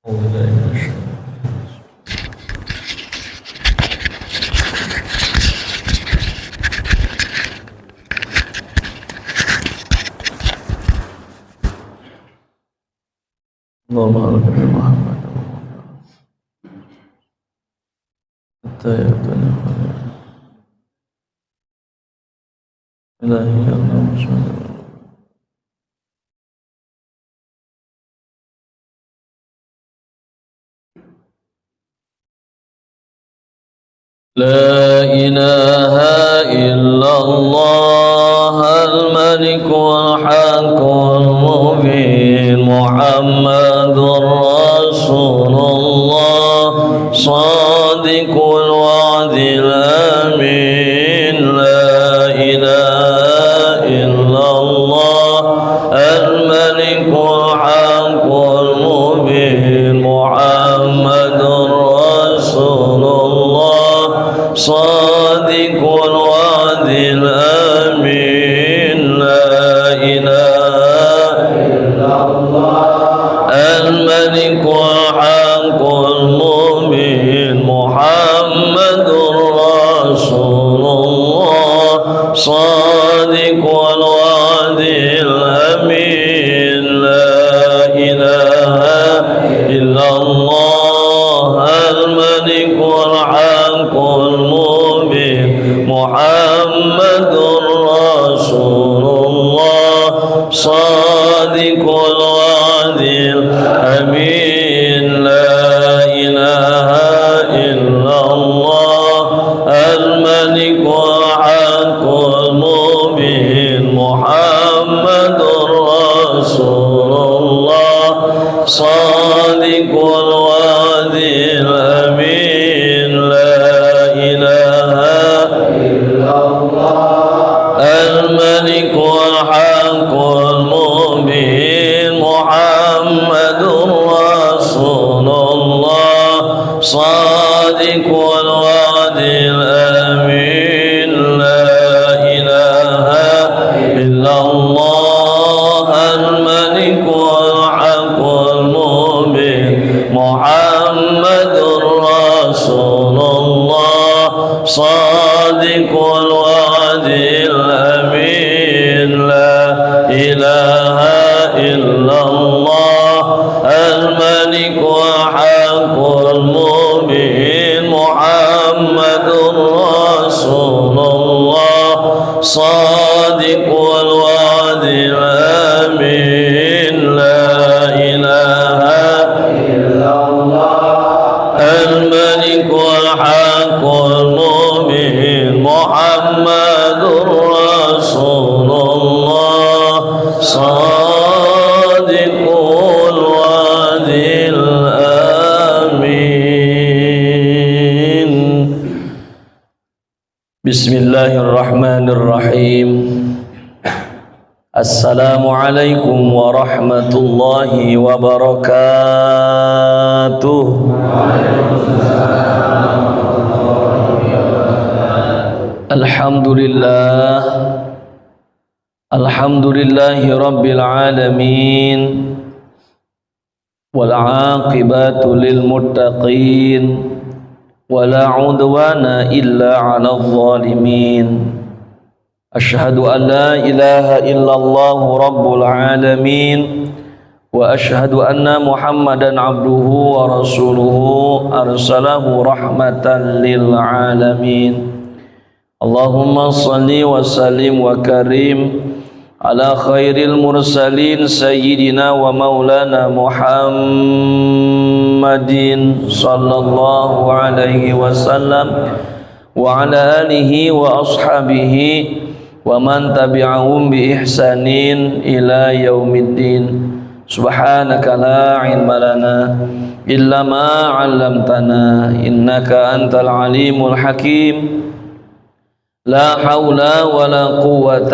أعوذ بالله من الشيطان اللهم صل على محمد حتى يأتنا إلهي اللهم صل على لا إله إلا الله الملك الحق المبين محمد رسول الله صادق الوعد الأمين لا إله إلا الله الملك الحق المبين محمد رسول الله صادق الوعد الأمين لا إله إلا الله الملك الحق المبين محمد رسول الله صادق الوعد الأمين لا إله إلا الله الملك الحق المبين محمد رسول الله صادق الوعد الأمين لا إله إلا الله الملك الحق المبين محمد رسول الله صادق الوعد الأمين لا إله إلا الله الملك الحق المبين محمد رسول الله صادق الوعد الأمين لا إله إلا الله الملك الحق المبين محمد رسول الله صادق الوعد الأمين لا إله إلا الله الملك الحق المبين محمد رسول الله صادق الوعد الأمين لا إله إلا الله الملك الحق المبين محمد رسول الله صادق الوعد الأمين. بسم الله الرحمن الرحيم. السلام عليكم ورحمة الله وبركاته. الحمد لله الحمد لله رب العالمين والعاقبة للمتقين ولا عدوان إلا على الظالمين. أشهد أن لا إله إلا الله رب العالمين وأشهد أن محمدا عبده ورسوله أرسله رحمة للعالمين. اللهم صل وسلم وكرم على خير المرسلين سيدنا ومولانا محمد صلى الله عليه وسلم وعلى آله وأصحابه ومن تبعهم بإحسان إلى يوم الدين. سبحانك لا علم لنا إلا ما علمتنا إنك أنت العليم الحكيم. لا حول ولا قوة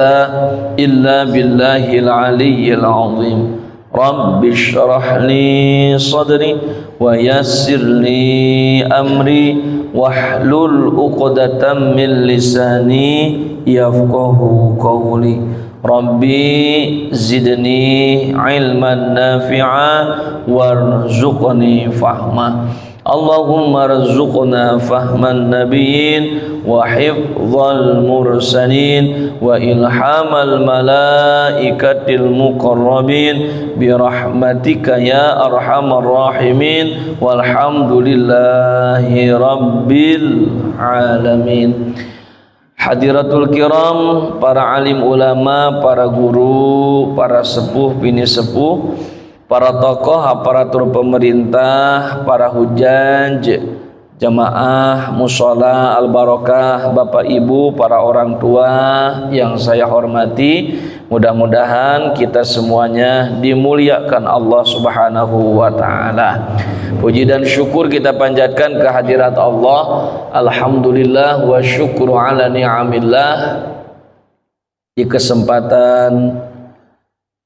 إلا بالله العلي العظيم. رب اشرح لي صدري ويسر لي أمري واحلل عقدة من لساني يفقه قولي. Rabbi zidni ilman nafi'a warzuqni fahma. Allahumma rzuqna fahman nabiyyin wa hifdzal mursalin wa ilhamal malaikatil muqarrabin bi rahmatika ya arhamar rahimin walhamdulillahi rabbil alamin. Hadiratul kiram, para alim ulama, para guru, para sepuh, bini sepuh, para tokoh, aparatur pemerintah, para hujaj, jamaah, mushola, al-barakah, bapak ibu, para orang tua yang saya hormati, mudah-mudahan kita semuanya dimuliakan Allah subhanahu wa ta'ala. Puji dan syukur kita panjatkan kehadirat Allah. Alhamdulillah wa syukru ala ni'amillah. Di kesempatan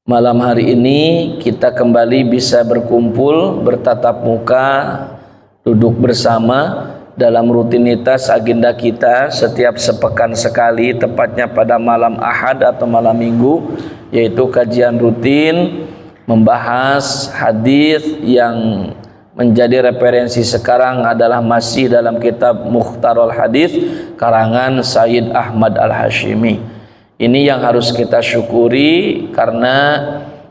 malam hari ini kita kembali bisa berkumpul, bertatap muka, duduk bersama dalam rutinitas agenda kita setiap sepekan sekali, tepatnya pada malam Ahad atau malam Minggu, yaitu kajian rutin membahas hadis yang menjadi referensi sekarang adalah masih dalam kitab Mukhtarul Hadis karangan Sayyid Ahmad Al-Hashimi. Ini yang harus kita syukuri karena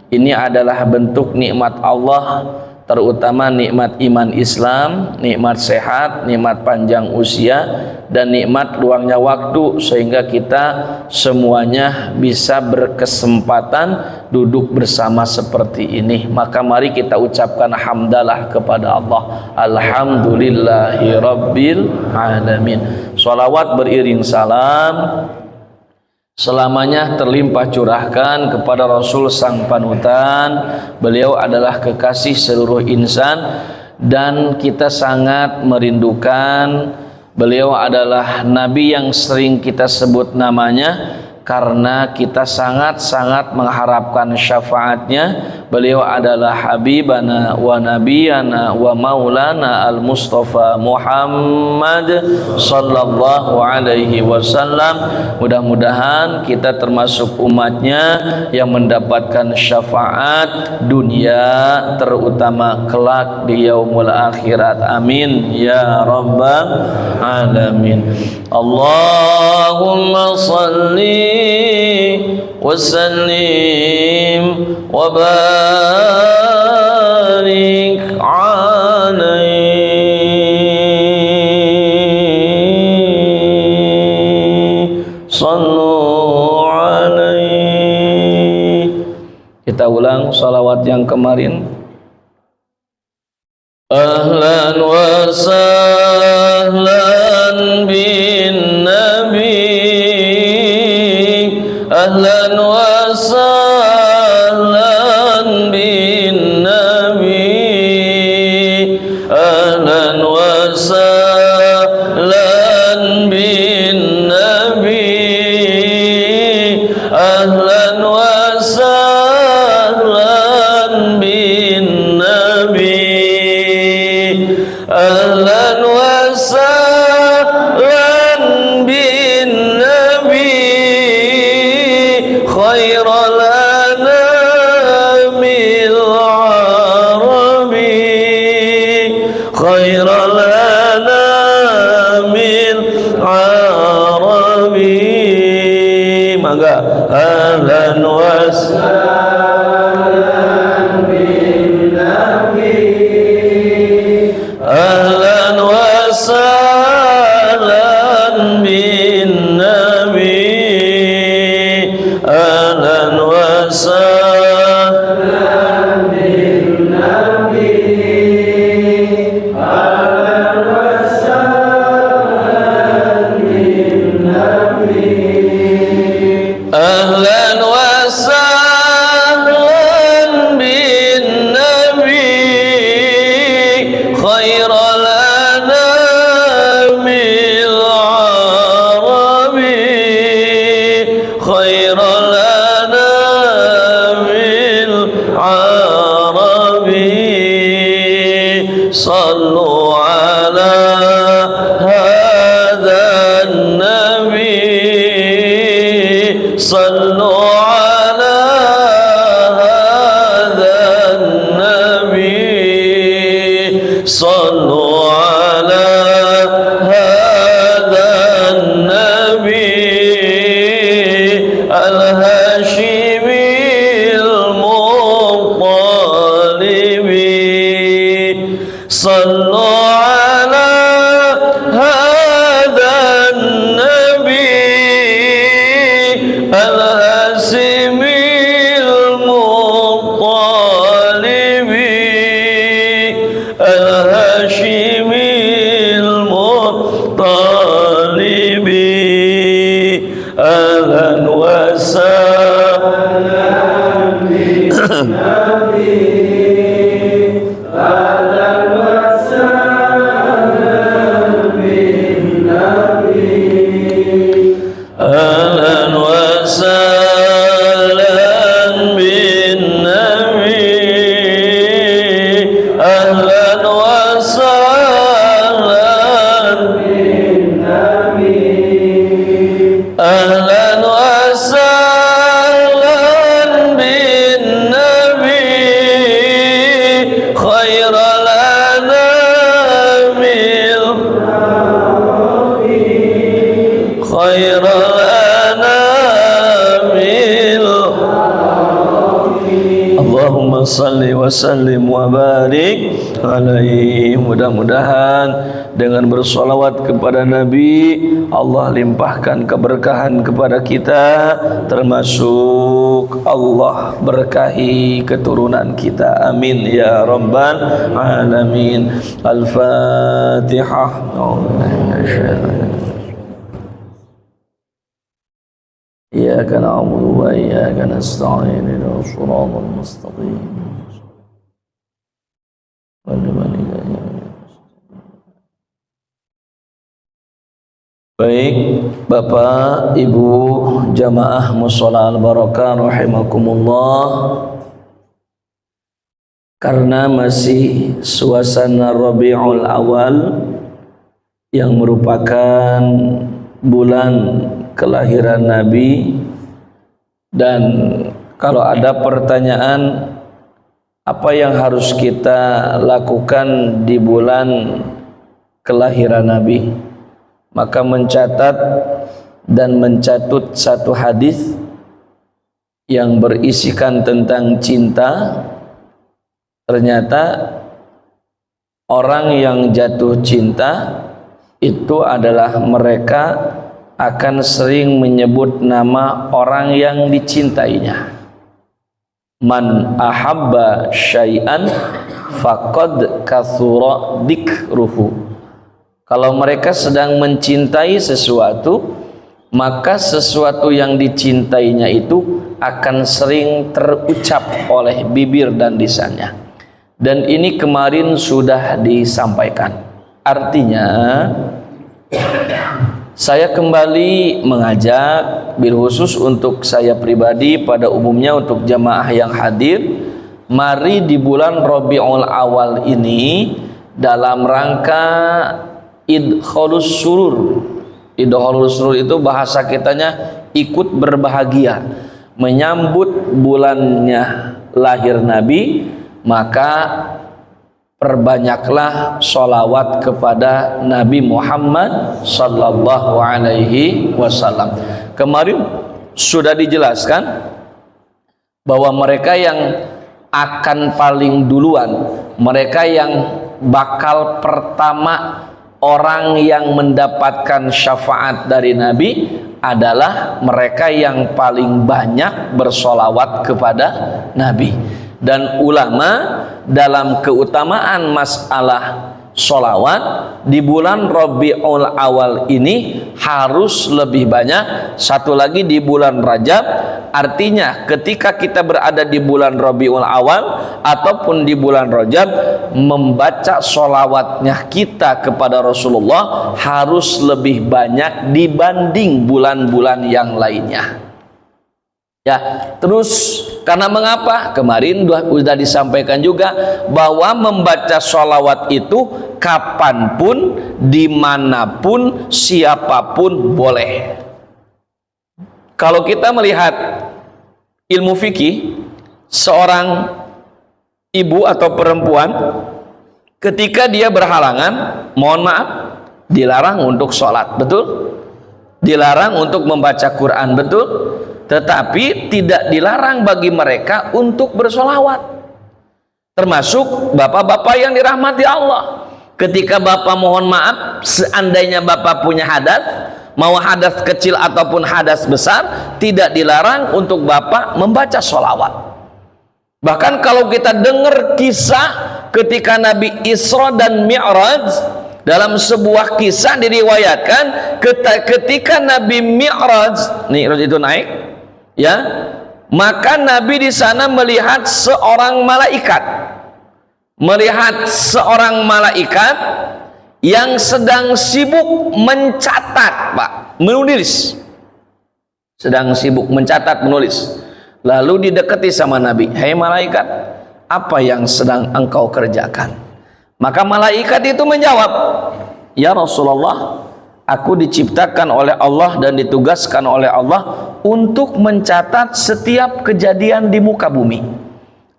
ini adalah bentuk nikmat Allah, terutama nikmat iman Islam, nikmat sehat, nikmat panjang usia, dan nikmat luangnya waktu, sehingga kita semuanya bisa berkesempatan duduk bersama seperti ini. Maka mari kita ucapkan hamdalah kepada Allah. Alhamdulillahi rabbil alamin. Shalawat beriring salam selamanya terlimpah curahkan kepada Rasul sang panutan. Beliau adalah kekasih seluruh insan dan kita sangat merindukan. Beliau adalah nabi yang sering kita sebut namanya karena kita sangat-sangat mengharapkan syafaatnya. Beliau adalah habibana wa nabiyana wa maulana al-Mustafa Muhammad sallallahu alaihi wasallam. Mudah-mudahan kita termasuk umatnya yang mendapatkan syafaat dunia, terutama kelak di yaumul akhirat. Amin ya rabbal alamin. Allahumma salli wa sallim wa barik alaihi, sallu alaihi. Kita ulang salawat yang kemarin. Ahlan wa sahlan bin nabi, ahlan wa sahlan bin nabi, ahlan wa sahlan bin nabi, ahlan wa sahlan bin nabi, ahlan wa sahlan bin nabi, khairal anamil arabi, khairal anamil arabi. Mangga ahlan wa sahlan bin nabi, ahlan wa sahlan bin nabi, ahlan wa sahlan bin nabi, ahlan wa sahlan bin nabi, ahlan wa sahlan bin nabi, khairal anamil arabi, khairal anamil arabi. Sallu ala hadha nabi, sallu الظالمين أهلا وسهلا بالنبي أهلا وسهلا بالنبي أهلا وسهلا بالنبي أهلا وسهلا بالنبي أهلا وسهلا بالنبي خير الأنام خير الأنام اللهم صل وسلم وبارك alaihi. Mudah-mudahan dengan bersolawat kepada Nabi, Allah limpahkan keberkahan kepada kita, termasuk Allah berkahi keturunan kita. Amin ya rabbal alamin. Al-Fatihah. إياك نعبد وإياك نستعين اهدنا الصراط المستقيم Baik, Bapak, Ibu, jamaah mushola al-barakah rahimakumullah. Karena masih suasana Rabiul Awal yang merupakan bulan kelahiran Nabi, dan kalau ada pertanyaan apa yang harus kita lakukan di bulan kelahiran Nabi, maka mencatat dan mencatut satu hadis yang berisikan tentang cinta. Ternyata orang yang jatuh cinta itu adalah mereka akan sering menyebut nama orang yang dicintainya. Man ahabba syai'an faqad kathura dzikruhu. Kalau mereka sedang mencintai sesuatu, maka sesuatu yang dicintainya itu akan sering terucap oleh bibir dan lisannya. Dan ini kemarin sudah disampaikan. Artinya saya kembali mengajak, bil khusus untuk saya pribadi, pada umumnya untuk jamaah yang hadir, mari di bulan Rabiul Awal ini dalam rangka idkhalus surur. Idkhalus surur itu bahasa kitanya ikut berbahagia, menyambut bulannya lahir Nabi, maka perbanyaklah sholawat kepada Nabi Muhammad sallallahu alaihi wasallam. Kemarin sudah dijelaskan bahwa mereka yang akan paling duluan, mereka yang bakal pertama orang yang mendapatkan syafaat dari Nabi adalah mereka yang paling banyak bersolawat kepada Nabi. Dan ulama dalam keutamaan masalah sholawat di bulan Rabiul Awal ini harus lebih banyak. Satu lagi di bulan Rajab, artinya ketika kita berada di bulan Rabiul Awal ataupun di bulan Rajab, membaca sholawatnya kita kepada Rasulullah harus lebih banyak dibanding bulan-bulan yang lainnya. Ya, terus karena mengapa? Kemarin sudah disampaikan juga bahwa membaca sholawat itu kapanpun, dimanapun, siapapun boleh. Kalau kita melihat ilmu fikih, seorang ibu atau perempuan ketika dia berhalangan, mohon maaf, dilarang untuk sholat, betul? Dilarang untuk membaca Quran, betul? Tetapi tidak dilarang bagi mereka untuk bersolawat. Termasuk bapak-bapak yang dirahmati Allah. Ketika bapak mohon maaf, seandainya bapak punya hadas, mau hadas kecil ataupun hadas besar, tidak dilarang untuk bapak membaca solawat. Bahkan kalau kita dengar kisah ketika Nabi Isra dan Mi'raj, Dalam sebuah kisah diriwayatkan ketika Nabi Mi'raj itu naik, ya, maka Nabi di sana melihat seorang malaikat yang sedang sibuk mencatat, Pak, menulis. Sedang sibuk mencatat, menulis. Lalu didekati sama Nabi, "Hei malaikat, apa yang sedang engkau kerjakan?" Maka malaikat itu menjawab, "Ya Rasulullah, aku diciptakan oleh Allah dan ditugaskan oleh Allah untuk mencatat setiap kejadian di muka bumi.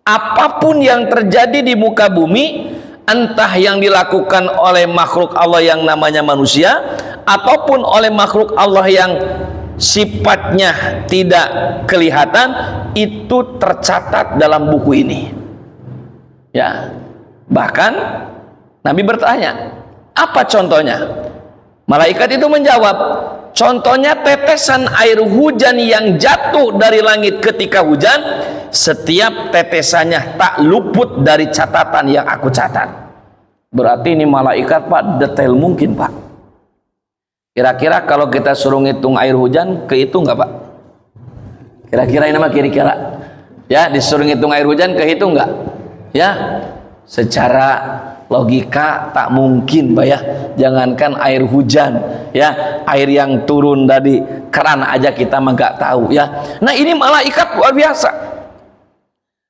Apapun yang terjadi di muka bumi, entah yang dilakukan oleh makhluk Allah yang namanya manusia, ataupun oleh makhluk Allah yang sifatnya tidak kelihatan, itu tercatat dalam buku ini." Ya, bahkan Nabi bertanya, "Apa contohnya?" Malaikat itu menjawab, "Contohnya tetesan air hujan yang jatuh dari langit ketika hujan, setiap tetesannya tak luput dari catatan yang aku catat." Berarti ini malaikat, Pak, detail mungkin, Pak. Kira-kira kalau kita suruh ngitung air hujan, kehitung nggak, Pak? Kira-kira ini mah kira-kira, ya, disuruh ngitung air hujan, kehitung nggak? Ya, secara logika tak mungkin, Pak, ya. Jangankan air hujan, ya, air yang turun dari keran aja kita mah nggak tahu, ya. Nah, ini malaikat luar biasa,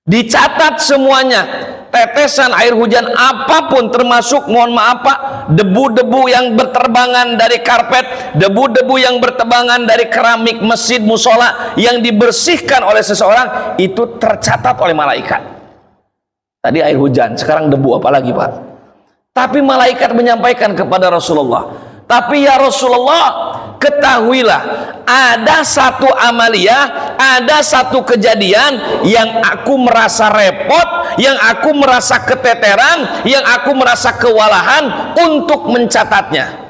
dicatat semuanya. Tetesan air hujan apapun, termasuk, mohon maaf Pak, debu-debu yang berterbangan dari karpet, debu-debu yang berterbangan dari keramik masjid musola yang dibersihkan oleh seseorang, itu tercatat oleh malaikat. Tadi air hujan, sekarang debu, apalagi, Pak? Tapi malaikat menyampaikan kepada Rasulullah, "Tapi ya Rasulullah, ketahuilah, ada satu amaliyah, ada satu kejadian yang aku merasa repot, yang aku merasa keteteran, yang aku merasa kewalahan untuk mencatatnya."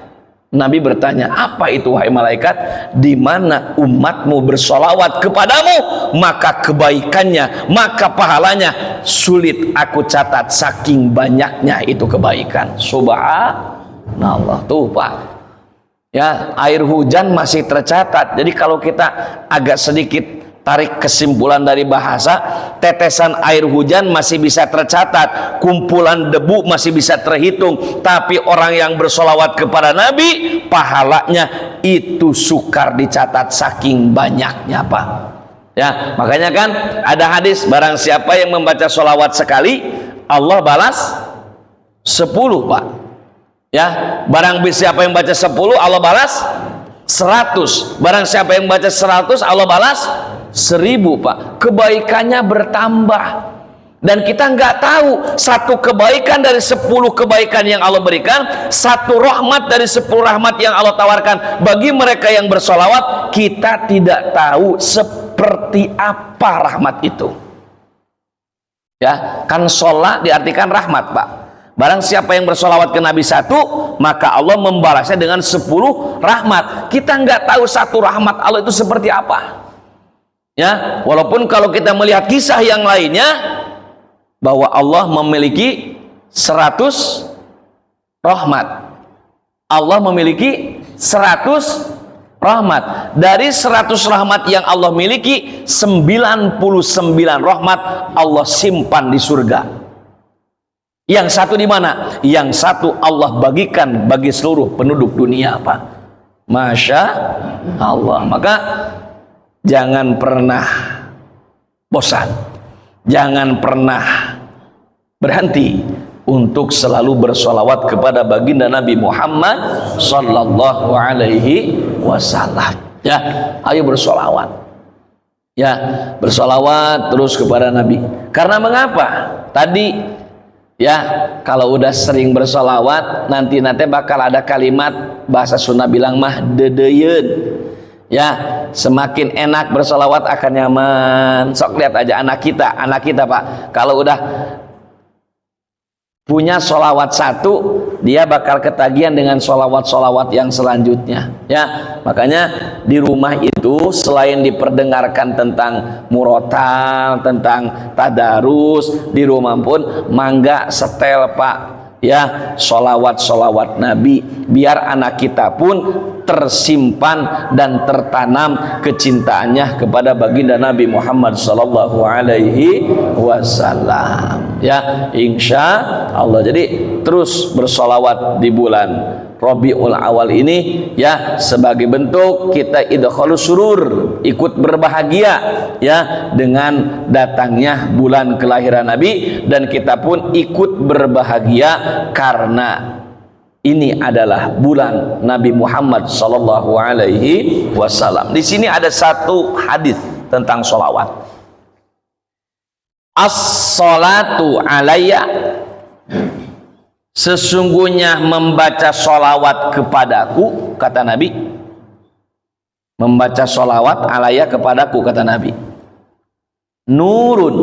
Nabi bertanya, "Apa itu wahai malaikat?" "Di mana umatmu bersolawat kepadamu, maka kebaikannya, maka pahalanya sulit aku catat, saking banyaknya itu kebaikan." Subhanallah. Tuh, Pak, ya, air hujan masih tercatat. Jadi kalau kita agak sedikit tarik kesimpulan dari bahasa, tetesan air hujan masih bisa tercatat, kumpulan debu masih bisa terhitung, tapi orang yang bersolawat kepada Nabi, pahalanya itu sukar dicatat saking banyaknya, Pak. Ya, makanya kan ada hadis, barang siapa yang membaca solawat sekali, Allah balas 10, Pak. Ya, barang siapa yang baca 10, Allah balas 100. Barang siapa yang baca 100, Allah balas 1000, Pak. Kebaikannya bertambah. Dan kita nggak tahu, satu kebaikan dari 10 kebaikan yang Allah berikan, satu rahmat dari 10 rahmat yang Allah tawarkan bagi mereka yang bersolawat, kita tidak tahu seperti apa rahmat itu. Ya, kan sholat diartikan rahmat, Pak. Barang siapa yang bersolawat ke Nabi 1, maka Allah membalasnya dengan 10 rahmat. Kita nggak tahu satu rahmat Allah itu seperti apa. Ya, walaupun kalau kita melihat kisah yang lainnya, bahwa Allah memiliki 100 rahmat. Allah memiliki 100 rahmat. Dari 100 rahmat yang Allah miliki, 99 rahmat Allah simpan di surga. Yang satu di mana? Yang satu Allah bagikan bagi seluruh penduduk dunia, Pak. Masya Allah. Maka jangan pernah bosan, jangan pernah berhenti untuk selalu bersolawat kepada baginda Nabi Muhammad sallallahu alaihi wasallam. Ya, ayo bersolawat. Ya, bersolawat terus kepada Nabi. Karena mengapa? Tadi, ya, kalau udah sering bersolawat, nanti bakal ada kalimat bahasa Sunda bilang mah dedeyeun. Ya, semakin enak bersolawat akan nyaman. Sok lihat aja anak kita, Pak. Kalau udah punya solawat satu, dia bakal ketagihan dengan solawat-solawat yang selanjutnya. Ya, makanya di rumah itu selain diperdengarkan tentang murotal, tentang tadarus, di rumah pun mangga setel, Pak, ya solawat Nabi, biar anak kita pun tersimpan dan tertanam kecintaannya kepada baginda Nabi Muhammad sallallahu alaihi wasallam. Ya, insya Allah. Jadi terus bersolawat di bulan Rabiul Awal ini, ya, sebagai bentuk kita idkhalus surur, ikut berbahagia ya dengan datangnya bulan kelahiran Nabi, dan kita pun ikut berbahagia karena ini adalah bulan Nabi Muhammad sallallahu alaihi wasallam. Di sini ada satu hadis tentang sholawat. As-salatu alayya, sesungguhnya membaca sholawat kepadaku, kata Nabi, membaca sholawat alayya kepadaku, kata Nabi, nurun,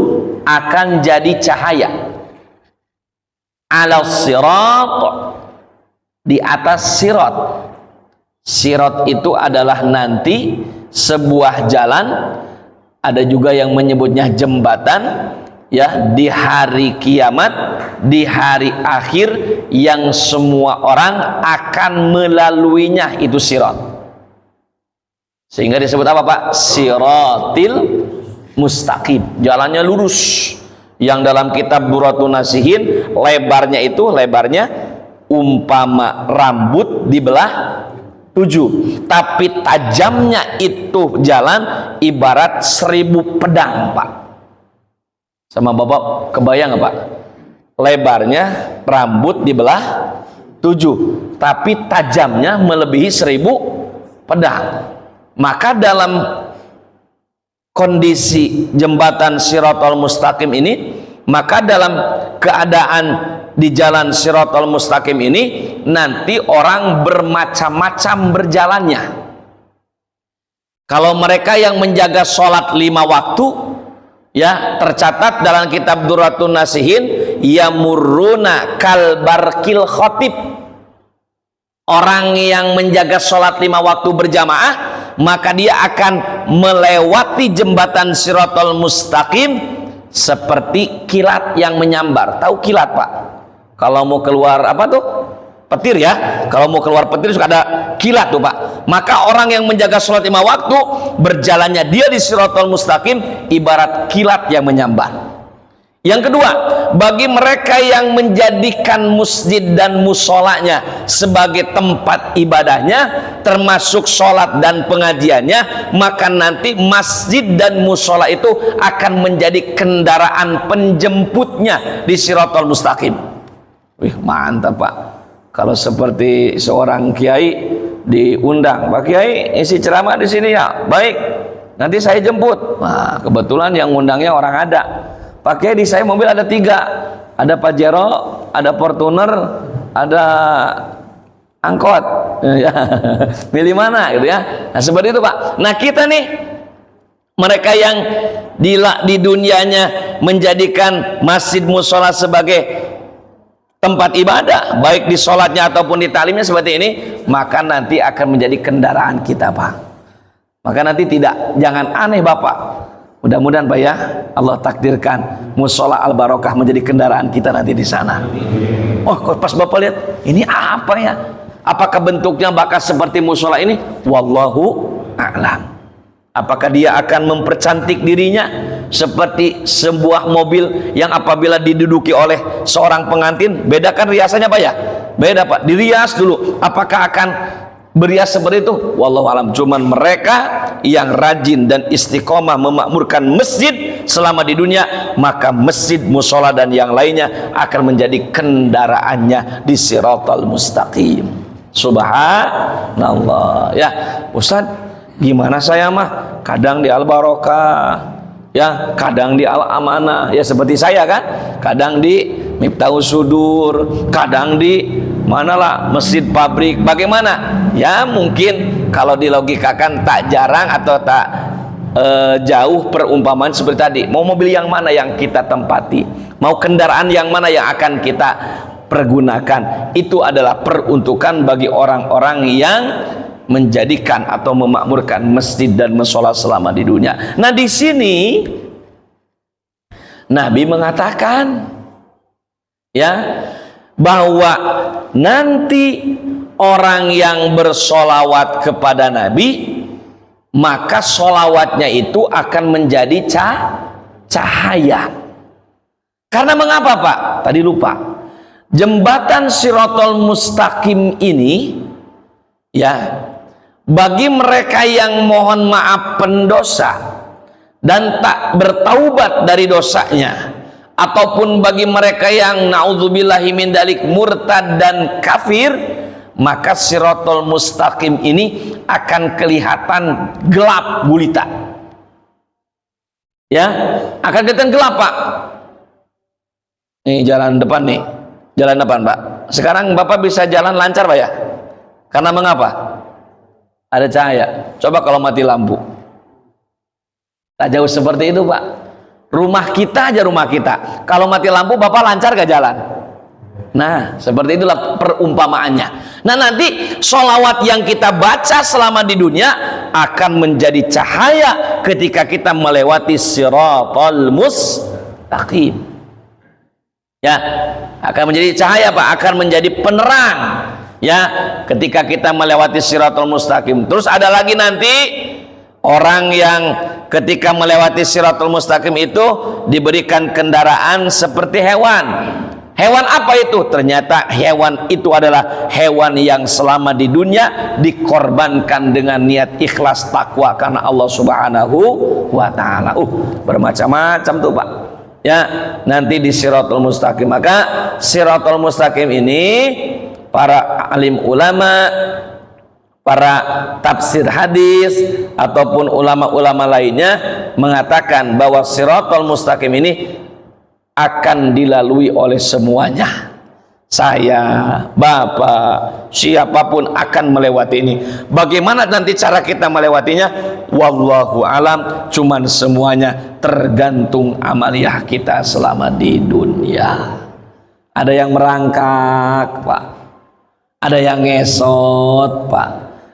akan jadi cahaya, ala sirat, di atas sirat. Sirat itu adalah nanti sebuah jalan, ada juga yang menyebutnya jembatan, ya, di hari kiamat, di hari akhir, yang semua orang akan melaluinya, itu sirat. Sehingga disebut apa, Pak? Siratil mustaqim, jalannya lurus. Yang dalam kitab Duratun Nasihin, lebarnya umpama rambut dibelah 7, tapi tajamnya itu jalan ibarat 1000 pedang, Pak. Sama Bapak kebayang nggak, Pak? Lebarnya rambut dibelah 7, tapi tajamnya melebihi 1000 pedang. Maka dalam kondisi jembatan Siratal Mustaqim ini, maka dalam keadaan di jalan Siratal Mustaqim ini nanti orang bermacam-macam berjalannya. Kalau mereka yang menjaga sholat 5 waktu, ya, tercatat dalam kitab Duratun Nasihin, yamurruna kalbarkil khotib, orang yang menjaga sholat 5 waktu berjamaah, maka dia akan melewati jembatan Siratal Mustaqim seperti kilat yang menyambar. Tahu kilat, Pak? Kalau mau keluar apa tuh? Petir, ya. Kalau mau keluar petir suka ada kilat tuh, Pak. Maka orang yang menjaga sholat 5 waktu, berjalannya dia di Siratal Mustaqim ibarat kilat yang menyambar. Yang kedua, bagi mereka yang menjadikan masjid dan musolanya sebagai tempat ibadahnya, termasuk sholat dan pengajiannya, maka nanti masjid dan musola itu akan menjadi kendaraan penjemputnya di Siratal Mustaqim. Wih, mantap, Pak. Kalau seperti seorang kiai diundang, Pak Kiai isi ceramah di sini, ya, baik, nanti saya jemput. Nah, kebetulan yang undangnya orang ada. Pak Kiai, di saya mobil ada 3, ada Pajero, ada Fortuner, ada angkot. Ya, pilih mana, gitu ya. Nah, seperti itu, Pak. Nah, kita nih, mereka yang di dunianya menjadikan masjid musola sebagai tempat ibadah, baik di sholatnya ataupun di talimnya seperti ini, maka nanti akan menjadi kendaraan kita, Pak. Maka nanti jangan aneh, Bapak. Mudah-mudahan, Pak, ya, Allah takdirkan musola Al Barokah menjadi kendaraan kita nanti di sana. Oh, pas Bapak lihat, ini apa ya? Apakah bentuknya bakal seperti musola ini? Wallahu a'lam. Apakah dia akan mempercantik dirinya seperti sebuah mobil yang apabila diduduki oleh seorang pengantin? Beda kan riasannya, Pak, ya? Beda, Pak. Dirias dulu. Apakah akan berias seperti itu? Wallahu alam. Cuman mereka yang rajin dan istiqomah memakmurkan masjid selama di dunia, maka masjid, musola dan yang lainnya akan menjadi kendaraannya di Siratal Mustaqim. Subhanallah. Ya, Ustaz, gimana saya mah? Kadang di Al Barokah, ya, kadang di Al Amanah, ya seperti saya kan, kadang di Miftahus Sudur, kadang di manalah masjid pabrik. Bagaimana? Ya, mungkin kalau dilogikakan tak jarang atau tak jauh perumpamaan seperti tadi. Mau mobil yang mana yang kita tempati? Mau kendaraan yang mana yang akan kita pergunakan? Itu adalah peruntukan bagi orang-orang yang menjadikan atau memakmurkan masjid dan musola selama di dunia. Nah, di sini Nabi mengatakan, ya, bahwa nanti orang yang bersolawat kepada Nabi, maka solawatnya itu akan menjadi cahaya. Karena mengapa Pak? Tadi lupa. Jembatan Shiratal Mustaqim ini, ya, bagi mereka yang mohon maaf pendosa dan tak bertaubat dari dosanya, ataupun bagi mereka yang naudzubillahi min dalik murtad dan kafir, maka Shiratal Mustaqim ini akan kelihatan gelap gulita. Ya, akan kelihatan gelap Pak. Nih jalan depan nih, jalan depan Pak. Sekarang Bapak bisa jalan lancar Pak ya? Karena mengapa? Ada cahaya. Coba kalau mati lampu. Tak jauh seperti itu Pak. Rumah kita aja, rumah kita. Kalau mati lampu Bapak lancar gak jalan? Nah, seperti itulah perumpamaannya. Nah, nanti sholawat yang kita baca selama di dunia akan menjadi cahaya ketika kita melewati Shiratal Mustaqim. Ya, akan menjadi cahaya Pak, akan menjadi penerang. Ya, ketika kita melewati Shiratal Mustaqim. Terus ada lagi nanti orang yang ketika melewati Shiratal Mustaqim itu diberikan kendaraan seperti hewan. Hewan apa itu? Ternyata hewan itu adalah hewan yang selama di dunia dikorbankan dengan niat ikhlas takwa karena Allah Subhanahu wa Ta'ala. Bermacam-macam tuh Pak. Ya, nanti di Shiratal Mustaqim. Maka Shiratal Mustaqim ini para alim ulama, para tafsir hadis ataupun ulama-ulama lainnya mengatakan bahwa Shiratal Mustaqim ini akan dilalui oleh semuanya. Saya, Bapak, siapapun akan melewati ini. Bagaimana nanti cara kita melewatinya? Wallahu alam. Cuman semuanya tergantung amaliyah kita selama di dunia. Ada yang merangkak Pak, ada yang ngesot Pak,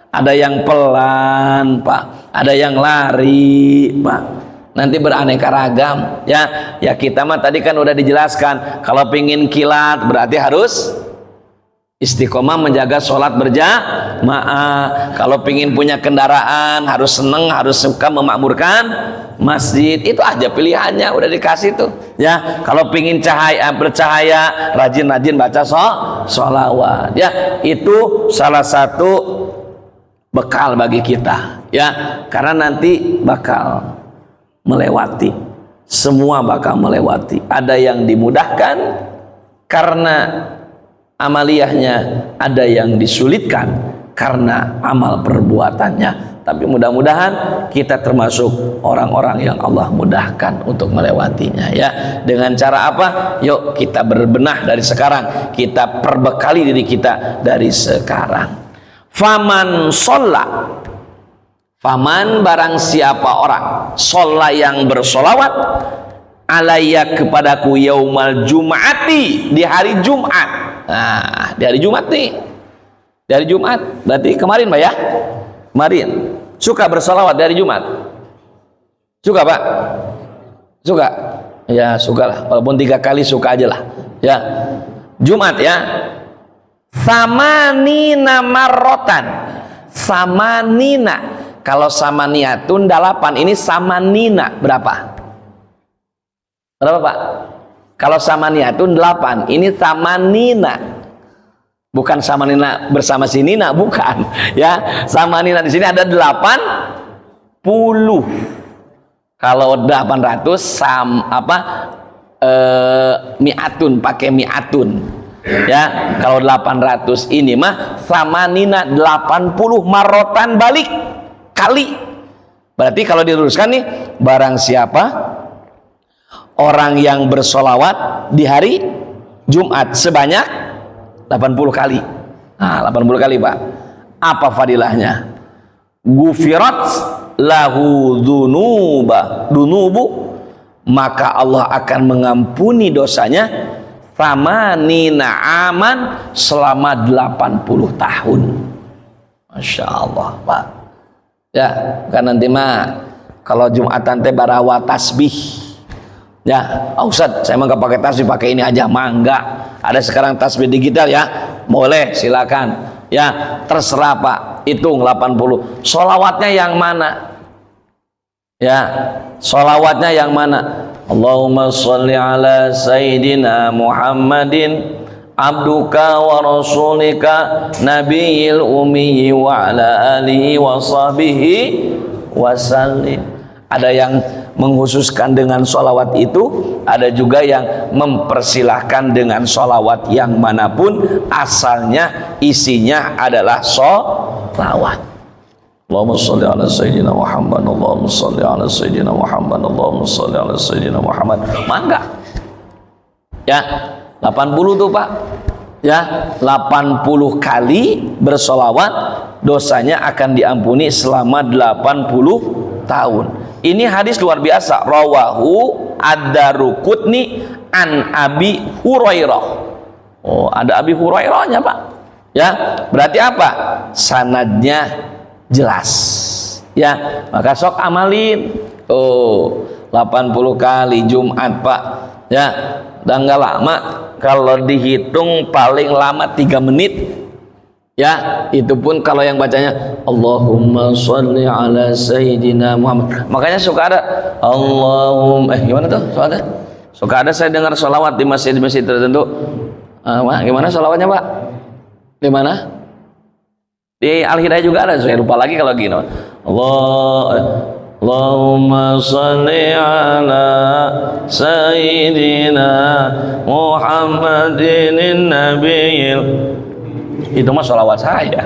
ada yang pelan Pak, ada yang lari Pak. Nanti beraneka ragam ya. Ya kita mah tadi kan udah dijelaskan, kalau pingin kilat berarti harus istiqomah menjaga sholat berjamaah. Kalau pingin punya kendaraan harus seneng, harus suka memakmurkan masjid. Itu aja pilihannya, udah dikasih tuh ya. Kalau pingin cahaya, bercahaya, rajin-rajin baca sholawat ya. Itu salah satu bekal bagi kita ya, karena nanti bakal melewati, semua bakal melewati. Ada yang dimudahkan karena amaliyahnya, ada yang disulitkan karena amal perbuatannya. Tapi mudah-mudahan kita termasuk orang-orang yang Allah mudahkan untuk melewatinya ya. Dengan cara apa? Yuk kita berbenah dari sekarang, kita perbekali diri kita dari sekarang. Faman sholla, faman barang siapa orang sholla yang bersolawat alaiya kepadaku yaumal jum'ati, di hari Jumat. Nah, di hari Jumat nih, di hari Jumat berarti kemarin Pak ya, kemarin. Suka bersolawat dari Jumat? Suka Pak? Suka? Ya suka lah, walaupun 3 kali suka aja lah ya. Jumat ya, samanina marrotan, samanina. Kalau samaniyatun 8, ini samanina berapa? Berapa Pak? Kalau samaniyatun 8, ini samanina. Bukan samanina bersama si Nina, bukan ya. Samanina di sini ada 80. Kalau 800 mi'atun, pakai mi'atun ya. Kalau 800 ini mah samanina 80 marotan balik kali. Berarti kalau diluruskan nih, barang siapa orang yang bersolawat di hari Jumat sebanyak 80 kali. Nah, 80 kali Pak. Apa fadilahnya? Gufirat lahu dunubu, maka Allah akan mengampuni dosanya samanina aman, selama 80 tahun. Masya Allah Pak ya. Kan nanti mah kalau Jumatan teh barawa tasbih ya. Ustaz, saya mah gak pakai tasbih, pakai ini aja. Mangga, Ada sekarang tasbih digital ya, boleh silakan. Ya, terserah Pak, hitung 80. Sholawatnya yang mana? Ya, sholawatnya yang mana? Allahumma sholli ala Sayyidina Muhammadin abduka wa rasulika nabiyil ummi wa ala alihi wa sahbihi wasallim. Ada yang mengkhususkan dengan sholawat itu, ada juga yang mempersilahkan dengan sholawat yang manapun, asalnya isinya adalah sholawat. Allahumma sholli ala Sayyidina Muhammad, Allahumma sholli ala Sayyidina Muhammad, Allahumma sholli ala Sayyidina Muhammad. Mangga ya, 80 tuh Pak ya, 80 kali bersolawat dosanya akan diampuni selama 80 tahun. Ini hadis luar biasa, rawahu ad-Daruqutni an Abi Hurairah. Oh, ada Abi Hurairahnya Pak ya, berarti apa? Sanadnya jelas ya, maka sok amalin. Oh, 80 kali Jumat Pak ya, dan nggak lama, kalau dihitung paling lama 3 menit ya, itu pun kalau yang bacanya Allahumma sholli ala Sayyidina Muhammad. Makanya suka ada Allahumma gimana tuh soalnya, suka ada saya dengar sholawat di masjid-masjid tertentu. Gimana sholawatnya Pak? Di mana? Di Al-Hidayah juga ada, saya lupa lagi kalau gini. Allahumma sholli ala Sayyidina Muhammadin nabiyil. Itu mah sholawat saya.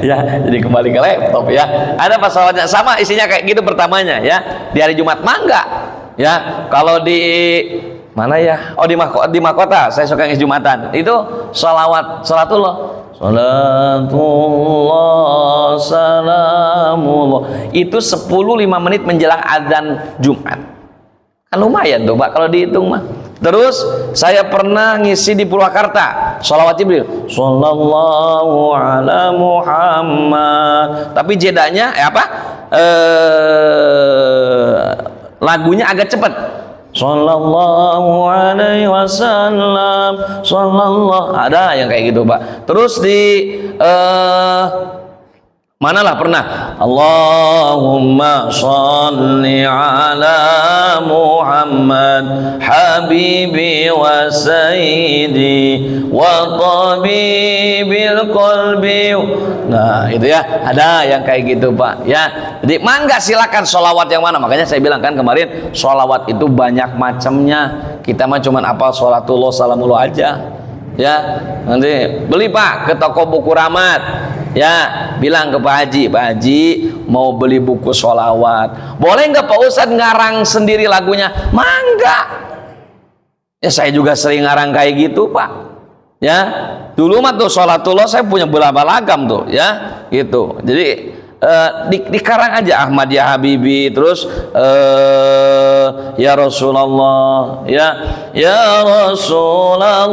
Ya, jadi kembali ke laptop ya. Ada pas sholawatnya sama, isinya kayak gitu pertamanya ya. Di hari Jumat mangga ya. Kalau di mana ya? Oh, di Mahkota saya suka ngisi Jumatan. Itu sholawat salatullah. Salatullah salamullah. Itu 10-5 menit menjelang adzan Jumat. Kan lumayan tuh Pak kalau dihitung mah. Terus saya pernah ngisi di Purwakarta sholawat Jibril, sallallahu ala Muhammad, tapi jedanya lagunya agak cepat, sallallahu alaihi wasallam, sallallahu, ada yang kayak gitu Pak. Terus di manalah pernah Allahumma sholli ala Muhammad habibi wa sayyidi wa tabibil qalbi. Nah itu ya, ada yang kayak gitu Pak ya. Jadi mangga silakan sholawat yang mana. Makanya saya bilang kan kemarin, sholawat itu banyak macamnya. Kita mah cuman apal sholatullah salamullah aja ya. Nanti beli Pak ke toko buku Rahmat ya, bilang ke Pak Haji mau beli buku sholawat, boleh nggak Pak Ustadz ngarang sendiri lagunya? Mangga ya, saya juga sering ngarang kayak gitu Pak ya. Dulu mah tuh sholatullah saya punya berapa lagam tuh ya gitu. Jadi dikarang aja Ahmad ya Habibi, terus ya Rasulullah ya Rasulullah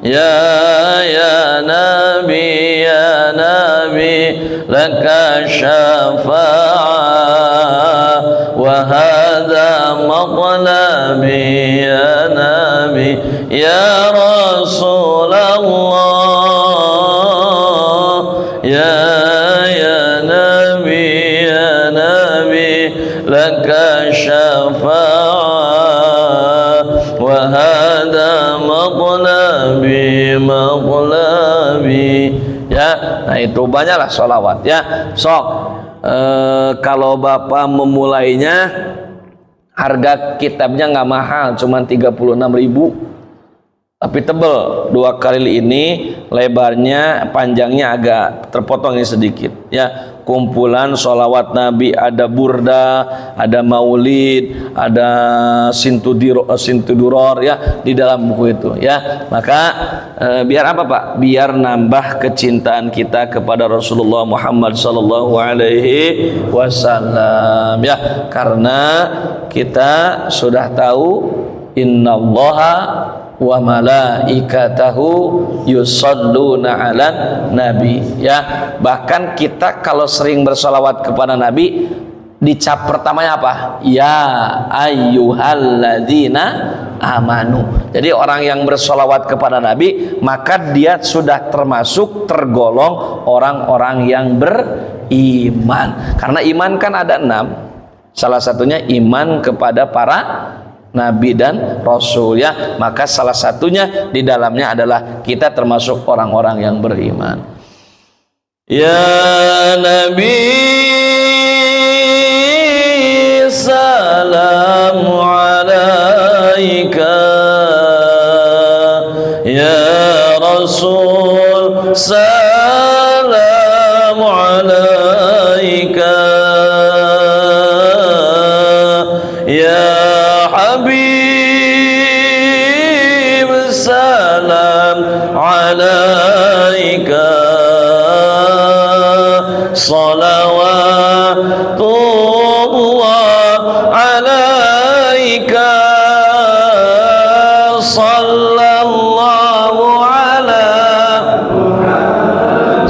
ya Nabi laka syafa'ah wa hadha matlabi ya Nabi ya Rasulullah ya Nabi laka syafa'ah wa hadha matlabi ya. Nah itu banyaklah sholawat ya. Sok kalau Bapak memulainya, harga kitabnya nggak mahal, cuma 36.000, tapi tebel, 2 kali ini, lebarnya panjangnya agak terpotong ini sedikit ya. Kumpulan sholawat Nabi, ada burda, ada maulid, ada sintuduror ya di dalam buku itu ya. Maka biar apa Pak? Biar nambah kecintaan kita kepada Rasulullah Muhammad sallallahu alaihi wasallam ya. Karena kita sudah tahu innallaha wa malaikatahu yusholluna ala nabi ya. Bahkan kita kalau sering bersolawat kepada Nabi, dicap pertamanya apa? Ya ayyuhalladzina amanu. Jadi orang yang bersolawat kepada Nabi, maka dia sudah termasuk tergolong orang-orang yang beriman. Karena iman kan ada 6. Salah satunya iman kepada para Nabi dan Rasul, ya. Maka salah satunya di dalamnya adalah kita termasuk orang-orang yang beriman. Ya Nabi salamu alaika, ya Rasul salamu alaika, ya Habib salam alaika, salawatullah alaika, sallallahu ala,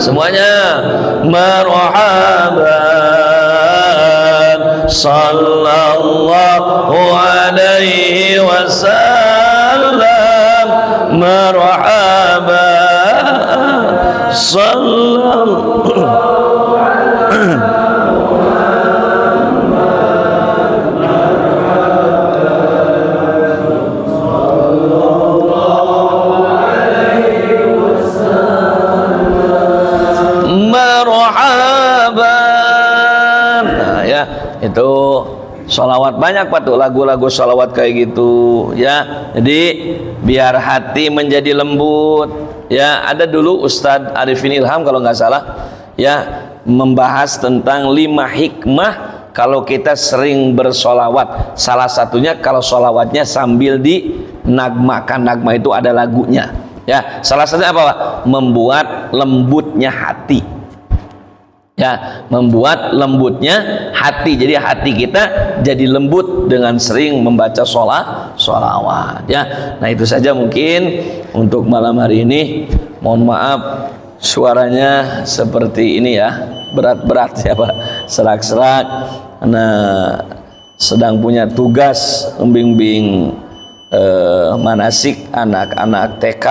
semuanya marhaban, sallallahu alaihi wasallam, marhaban, sallallahu marhaban. Nah, ya, itu sholawat banyak Pak tuh, lagu-lagu sholawat kayak gitu, ya. Jadi biar hati menjadi lembut, ya. Ada dulu Ustadz Arifin Ilham kalau nggak salah, ya, membahas tentang 5 hikmah kalau kita sering bersolawat. Salah satunya kalau solawatnya sambil dinagmakan. Nagma itu ada lagunya, ya. Salah satunya apa Pak? Membuat lembutnya hati, ya, membuat lembutnya hati. Jadi hati kita jadi lembut dengan sering membaca sholawat, ya. Nah, itu saja mungkin untuk malam hari ini. Mohon maaf suaranya seperti ini, ya, berat-berat, ya Pak, serak-serak, karena sedang punya tugas membimbing manasik anak-anak TK.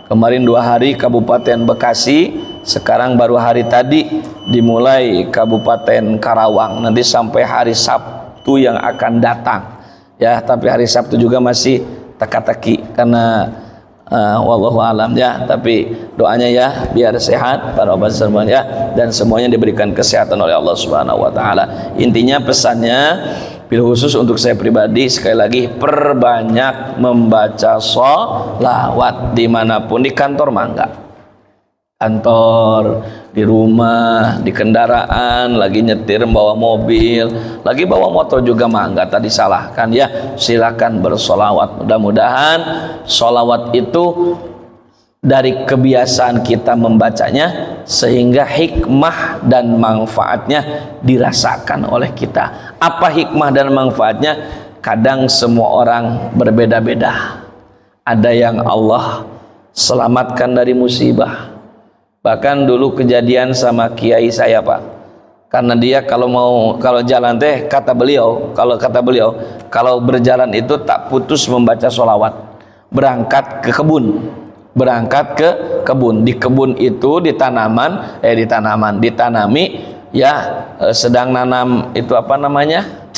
Kemarin 2 hari Kabupaten Bekasi, sekarang baru hari tadi dimulai Kabupaten Karawang. Nanti sampai hari Sabtu yang akan datang, ya. Tapi hari Sabtu juga masih teka-teki karena wallahu alam, ya. Tapi doanya, ya, biar sehat para obat semuanya, dan semuanya diberikan kesehatan oleh Allah Subhanahu wa taala. Intinya pesannya bil khusus untuk saya pribadi, sekali lagi, perbanyak membaca sholawat dimanapun, di kantor mangga, kantor, di rumah, di kendaraan, lagi nyetir bawa mobil, lagi bawa motor juga mangga, tadi salahkan, ya. Silakan bersolawat. Mudah-mudahan solawat itu dari kebiasaan kita membacanya sehingga hikmah dan manfaatnya dirasakan oleh kita. Apa hikmah dan manfaatnya? Kadang semua orang berbeda-beda. Ada yang Allah selamatkan dari musibah. Bahkan dulu kejadian sama kiai saya Pak, karena dia kalau jalan teh, kata beliau kalau berjalan itu tak putus membaca sholawat. Berangkat ke kebun, di kebun itu ditanami, ya, sedang nanam itu apa namanya,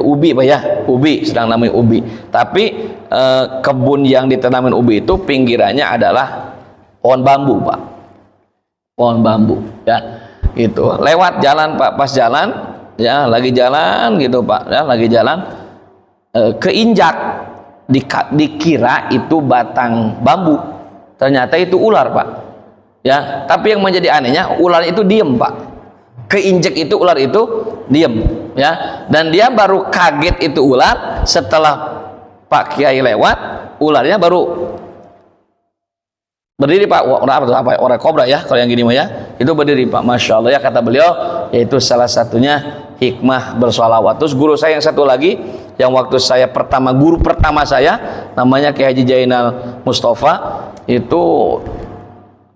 ubi Pak, ya, ubi, sedang namanya ubi. Tapi kebun yang ditanamin ubi itu pinggirannya adalah pohon bambu Pak, pohon bambu, ya. Itu lewat jalan Pak, pas jalan, ya, lagi jalan gitu Pak, ya, lagi jalan, keinjak, dikira itu batang bambu, ternyata itu ular Pak, ya. Tapi yang menjadi anehnya, ular itu diem Pak, keinjek itu ular itu diem, ya. Dan dia baru kaget itu ular setelah Pak Kiai lewat, ularnya baru berdiri Pak. Orang kobra, ya, kalau yang gini mah, ya, itu berdiri Pak. Masya Allah, ya, kata beliau, yaitu salah satunya hikmah bersolawat. Terus guru saya yang satu lagi, yang waktu saya guru pertama saya, namanya Kiai Haji Jainal Mustafa, itu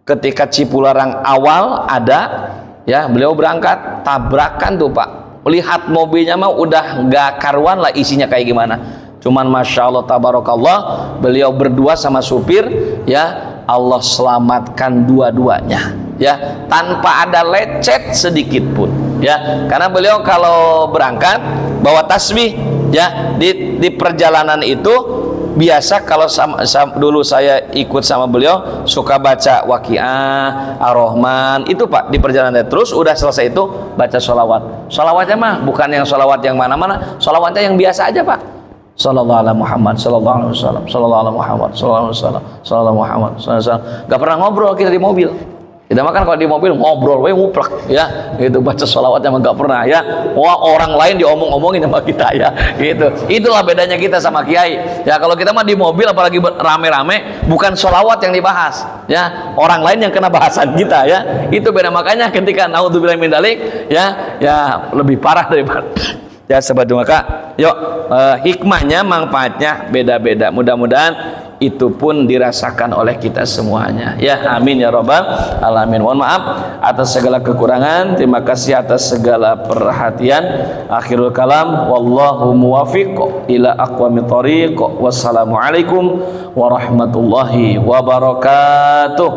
ketika Cipularang awal ada, ya beliau berangkat tabrakan tuh Pak, lihat mobilnya mah udah nggak karuan lah isinya kayak gimana, cuman masya Allah tabarakallah beliau berdua sama supir ya, Allah selamatkan dua-duanya ya, tanpa ada lecet sedikit pun ya, karena beliau kalau berangkat bawa tasbih ya, di perjalanan itu biasa kalau dulu saya ikut sama beliau suka baca Waqiah, Ar-Rahman itu Pak di perjalanan, terus udah selesai itu baca sholawatnya mah bukan yang sholawat yang mana-mana, sholawatnya yang biasa aja Pak, sallallahu alaihi Muhammad sallallahu alaihi wasallam, sallallahu alaihi Muhammad sallallahu alaihi wasallam, sallallahu Muhammad sallallahu alaihi wasallam. Gak pernah ngobrol kita di mobil. Kita makan kalau di mobil ngobrol, nguplek ya, gitu baca sholawatnya mah gak pernah ya. Wah orang lain diomong-omongin sama kita ya, gitu. Itulah bedanya kita sama kiai. Ya kalau kita mah di mobil apalagi rame-rame, bukan sholawat yang dibahas, ya orang lain yang kena bahasan kita ya. Itu beda, makanya ketika naudzubillah min dzalik ya, ya lebih parah daripada ya sahabat maka. Yuk hikmahnya, manfaatnya beda-beda. Mudah-mudahan itu pun dirasakan oleh kita semuanya ya, amin ya rabbal alamin. Mohon maaf atas segala kekurangan, terima kasih atas segala perhatian. Akhirul kalam, wallahu muwafiq ila aqwamit thoriq. Wassalamualaikum warahmatullahi wabarakatuh.